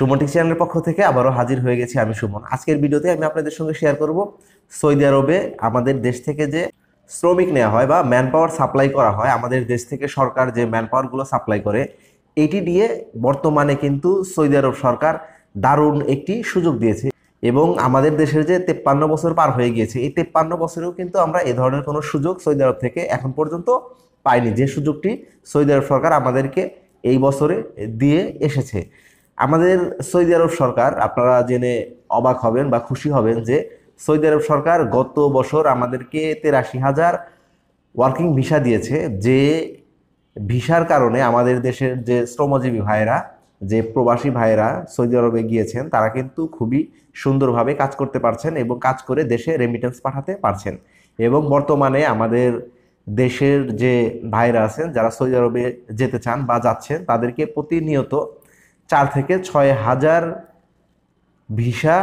সুমন চ্যানেলের পক্ষ থেকে আবারও হাজির হয়ে গেছি আমি সুমন। আজকের ভিডিওতে আমি আপনাদের সঙ্গে শেয়ার করব সৌদি আরবে আমাদের দেশ থেকে যে শ্রমিক নেওয়া হয় বা ম্যান পাওয়ার সাপ্লাই করা হয়, আমাদের দেশ থেকে সরকার যে ম্যান পাওয়ারগুলো সাপ্লাই করে, এটি দিয়ে বর্তমানে কিন্তু সৌদি আরব সরকার দারুণ একটি সুযোগ দিয়েছে। এবং আমাদের দেশের যে 53 বছর পার হয়ে গিয়েছে, এই 53 বছরেও কিন্তু আমরা এ ধরনের কোনো সুযোগ সৌদি আরব থেকে এখন পর্যন্ত পাইনি, যে সুযোগটি সৌদি আরব সরকার আমাদেরকে এই বছরে দিয়ে এসেছে। আমাদের সৌদি আরব সরকার, আপনারা জেনে অবাক হবেন বা খুশি হবেন যে সৌদি আরব সরকার গত বছর আমাদেরকে 83,000 ওয়ার্কিং ভিসা দিয়েছে। যে ভিসার কারণে আমাদের দেশের যে শ্রমজীবী ভাইয়েরা, যে প্রবাসী ভাইয়েরা সৌদি আরবে গিয়েছেন, তারা কিন্তু খুবই সুন্দরভাবে কাজ করতে পারছেন এবং কাজ করে দেশে রেমিটেন্স পাঠাতে পারছেন। এবং বর্তমানে আমাদের দেশের যে ভাইরা আছেন যারা সৌদি আরবে যেতে চান বা যাচ্ছেন, তাদেরকে প্রতিনিয়ত 4 থেকে 6,000 ভিসা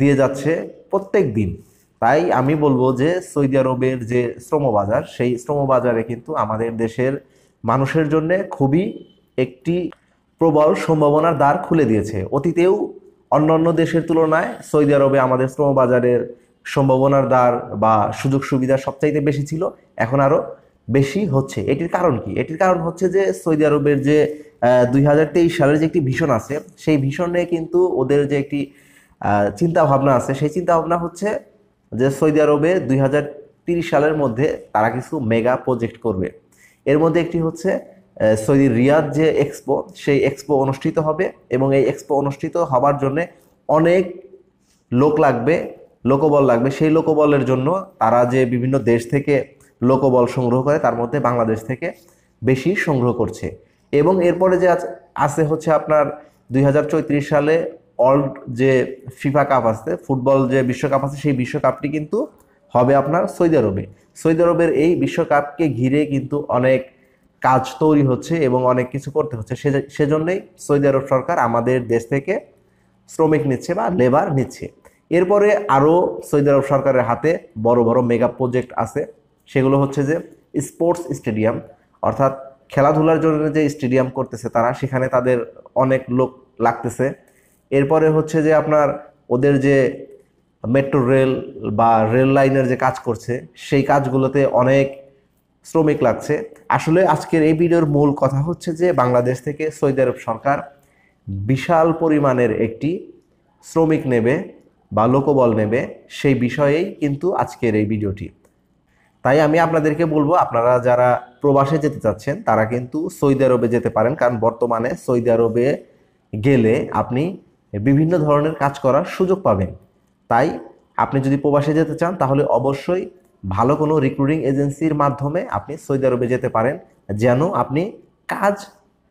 দিয়ে যাচ্ছে প্রত্যেক দিন। তাই আমি বলবো যে সৌদি আরবের যে শ্রমবাজার, সেই শ্রমবাজারে কিন্তু আমাদের দেশের মানুষের জন্য খুবই একটি প্রবল সম্ভাবনার দ্বার খুলে দিয়েছে। অতীতেও অন্যান্য দেশের তুলনায় সৌদি আরবে আমাদের শ্রমবাজারের সম্ভাবনার দ্বার বা সুযোগ সুবিধা সবচাইতে বেশি ছিল, এখন আরও বেশি হচ্ছে। এটির কারণ কি? এটির কারণ হচ্ছে যে সৌদি আরবের যে 2023 সালের যে একটি ভিশন আছে, সেই ভিশনে কিন্তু ওদের যে একটি চিন্তা ভাবনা আছে, সেই চিন্তা ভাবনা হচ্ছে যে সৌদি আরবে 2030 সালের মধ্যে তারা কিছু মেগা প্রজেক্ট করবে। এর মধ্যে একটি হচ্ছে সৌদি রিয়াদ যে এক্সপো, সেই এক্সপো অনুষ্ঠিত হবে এবং এই এক্সপো অনুষ্ঠিত হবার জন্য অনেক লোক লাগবে, লোকবল লাগবে। সেই লোকবলের জন্য তারা যে বিভিন্ন দেশ থেকে লোকবল সংগ্রহ করে, তার মধ্যে বাংলাদেশ থেকে বেশি সংগ্রহ করছে। এবং এরপরে যে আছে হচ্ছে আপনার 2034 সালে ওয়ার্ল্ড যে ফিফা কাপ আছে, ফুটবল যে বিশ্বকাপ আছে, সেই বিশ্বকাপটি কিন্তু হবে আপনার সৌদি আরবে। সৌদি আরবের এই বিশ্বকাপকে ঘিরে কিন্তু অনেক কাজ তৈরি হচ্ছে এবং অনেক কিছু করতে হচ্ছে। সেজন্যই সৌদি আরব সরকার আমাদের দেশ থেকে শ্রমিক নিচ্ছে বা লেবার নিচ্ছে। এরপরে আরও সৌদি আরব সরকারের হাতে বড় বড় মেগা প্রজেক্ট আছে। সেগুলো হচ্ছে যে স্পোর্টস স্টেডিয়াম, অর্থাৎ খেলাধুলার জন্য যে স্টেডিয়াম করতেছে তারা, সেখানে তাদের অনেক লোক লাগতেছে। এরপরে হচ্ছে যে আপনার ওদের যে মেট্রো রেল বা রেল লাইনের যে কাজ করছে, সেই কাজগুলোতে অনেক শ্রমিক লাগছে। আসলে আজকের এই ভিডিওর মূল কথা হচ্ছে যে বাংলাদেশ থেকে সৌদি আরব সরকার বিশাল পরিমাণের একটি শ্রমিক নেবে বা লোকবল নেবে, সেই বিষয়েই কিন্তু আজকের এই ভিডিওটি। তাই আমি আপনাদেরকে বলবো, আপনারা যারা প্রবাসে যেতে চাচ্ছেন তারা কিন্তু সৌদি আরবে যেতে পারেন, কারণ বর্তমানে সৌদি আরবে গেলে আপনি বিভিন্ন ধরনের কাজ করার সুযোগ পাবেন। তাই আপনি যদি প্রবাসে যেতে চান তাহলে অবশ্যই ভালো কোনো রিক্রুটিং এজেন্সির মাধ্যমে আপনি সৌদি আরবে যেতে পারেন, যেন আপনি কাজ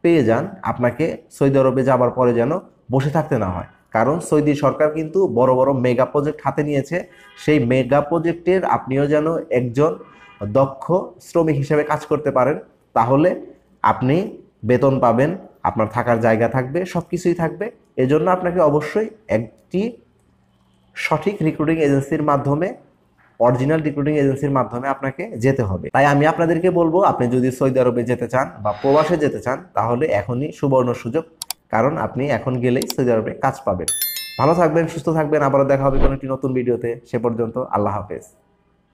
পেয়ে যান। আপনাকে সৌদি আরবে যাবার পরে যেন বসে থাকতে না হয়, কারণ সৌদি সরকার কিন্তু বড় বড় মেগা প্রজেক্ট হাতে নিয়েছে। সেই মেগা প্রজেক্টের আপনিও যেন একজন দক্ষ শ্রমিক হিসেবে কাজ করতে পারেন, তাহলে আপনি বেতন পাবেন, আপনার থাকার জায়গা থাকবে, সব কিছুই থাকবে। এজন্য আপনাকে অবশ্যই একটি সঠিক রিক্রুটিং এজেন্সির মাধ্যমে, অরিজিনাল রিক্রুটিং এজেন্সির মাধ্যমে আপনাকে যেতে হবে। তাই আমি আপনাদেরকে বলবো, আপনি যদি সৌদি আরবে যেতে চান বা প্রবাসে যেতে চান তাহলে এখনই সুবর্ণ সুযোগ, কারণ আপনি এখন গেলেই সৌদি আরবে কাজ পাবেন। ভালো থাকবেন, সুস্থ থাকবেন, আবারও দেখা হবে কোনো একটি নতুন ভিডিওতে। সে পর্যন্ত আল্লাহ হাফেজ।